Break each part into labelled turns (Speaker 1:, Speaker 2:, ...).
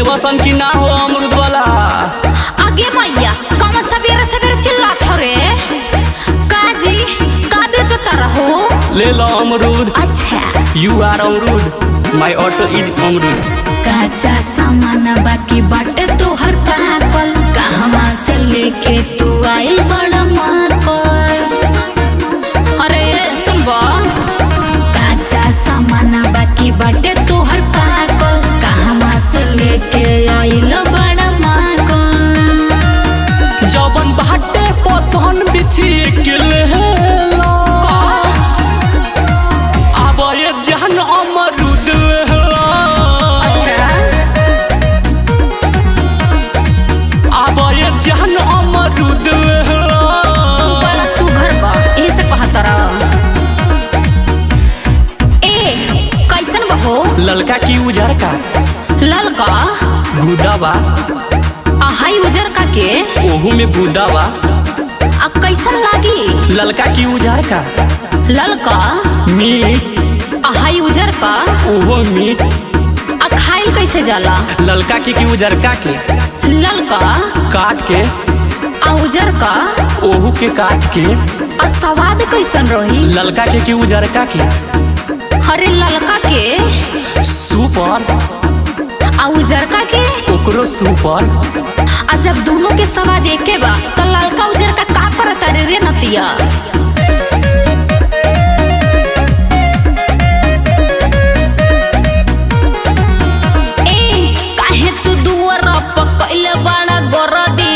Speaker 1: पसंद की ना हो अमरूद वाला।
Speaker 2: आगे मैया कम सवेरे सवेरे चिल्ला थोरे काजी का बेचता रहो।
Speaker 1: ले लो अमरूद।
Speaker 2: अच्छा
Speaker 1: यू आर अमरूद, माय ऑटो इज अमरूद।
Speaker 2: काचा सामान बाकी बाटे तोहर पाकल, कहवा से लेके तू आइल बड़ा माकल। अरे सुनबो काचा सामान बाकी बाटे तोहर पाकल, कहवा से लेके आइल बड़ा माकल।
Speaker 1: जवन बाटे पसंद बिछी के ले लो, अब ये जान अमरूद। जान अमरूद
Speaker 2: बड़ा सुघर बा ऐसे कहतरा। ए कैसन बहो?
Speaker 1: ललका की उजर का?
Speaker 2: ललका
Speaker 1: गुदा बा।
Speaker 2: हाई उजर का के?
Speaker 1: ओहू में गुदा बा।
Speaker 2: अब कैसन लागी?
Speaker 1: ललका की उजर का?
Speaker 2: ललका
Speaker 1: मीट।
Speaker 2: हाई उजर का?
Speaker 1: ओहो मीट।
Speaker 2: खाइल कैसे जाला?
Speaker 1: ललका की उजर का के?
Speaker 2: ललका
Speaker 1: काट के
Speaker 2: आ उजर का
Speaker 1: ओहू के काट के।
Speaker 2: आ स्वाद कैसन रही?
Speaker 1: ललका के उजर का के?
Speaker 2: अरे ललका के
Speaker 1: सुपर
Speaker 2: आ उजर का के
Speaker 1: ओकरो सुपर।
Speaker 2: आ जब दोनों के स्वाद एके बा तो ललका उजर का करता रे नतिया? बड़ा गरदी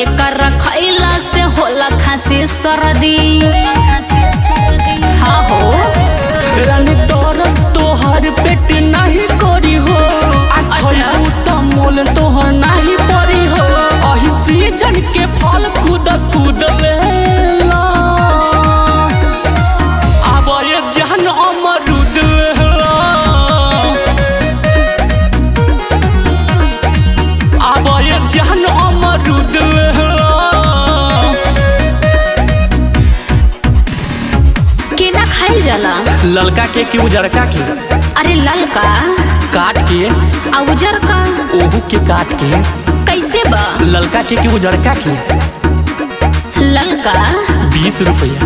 Speaker 2: एकर खैला से होला खांसी सर्दी। हाँ हो
Speaker 1: रानी दर्द तोहर पेट नहीं करी हो।
Speaker 2: अच्छा
Speaker 1: तो मोल तोहर नहीं पड़ी हो। अही सीजन के फल कूद कूद ले लो, अब ये जान अमरूद। अब ये जान अमरूद।
Speaker 2: केना खाइल जाला?
Speaker 1: ललका के उजरका के?
Speaker 2: अरे ललका
Speaker 1: काट के
Speaker 2: आ उजर का
Speaker 1: ओहू के काट के।
Speaker 2: कैसे बा?
Speaker 1: ललका के उजरका के?
Speaker 2: ललका
Speaker 1: 20 रुपया।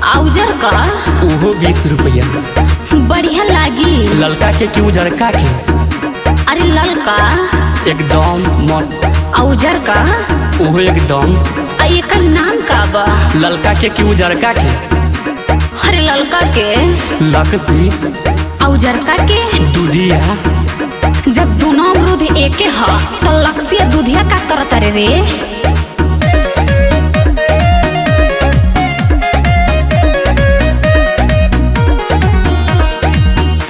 Speaker 2: आ उजर का
Speaker 1: ओहो 20 रुपया।
Speaker 2: बढ़िया लागी।
Speaker 1: ललका के उजरका के?
Speaker 2: अरे ललका
Speaker 1: एकदम मस्त।
Speaker 2: आ उजर का
Speaker 1: ओहो एकदम।
Speaker 2: आ एकर नाम का बा?
Speaker 1: ललका के उजरका के?
Speaker 2: अरे ललका के
Speaker 1: लकसी
Speaker 2: आ उजरका के
Speaker 1: दूधिया।
Speaker 2: जब दोनों अमरूद एके ह तो लकसी आ दूधिया का करत रे?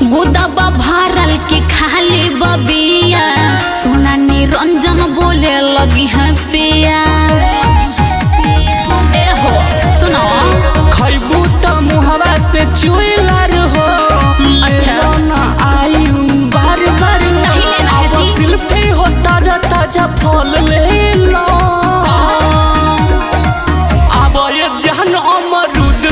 Speaker 2: गोदबा भरल के खाली बबिया, सुना निरंजन बोले लगी है पिया। ए हो सुनो
Speaker 1: खैबू तो मुहवा से चुइलर हो।
Speaker 2: अच्छा
Speaker 1: ना आई बार बार
Speaker 2: नहीं लेना है जी।
Speaker 1: सिल्फी हो ताजा ताजा फल ले लो, अब ये जान अमरूद।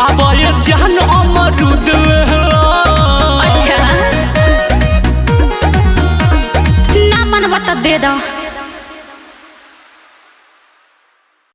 Speaker 1: अब ये जान अमरूद।
Speaker 2: अच्छा ना मन बता दे दो।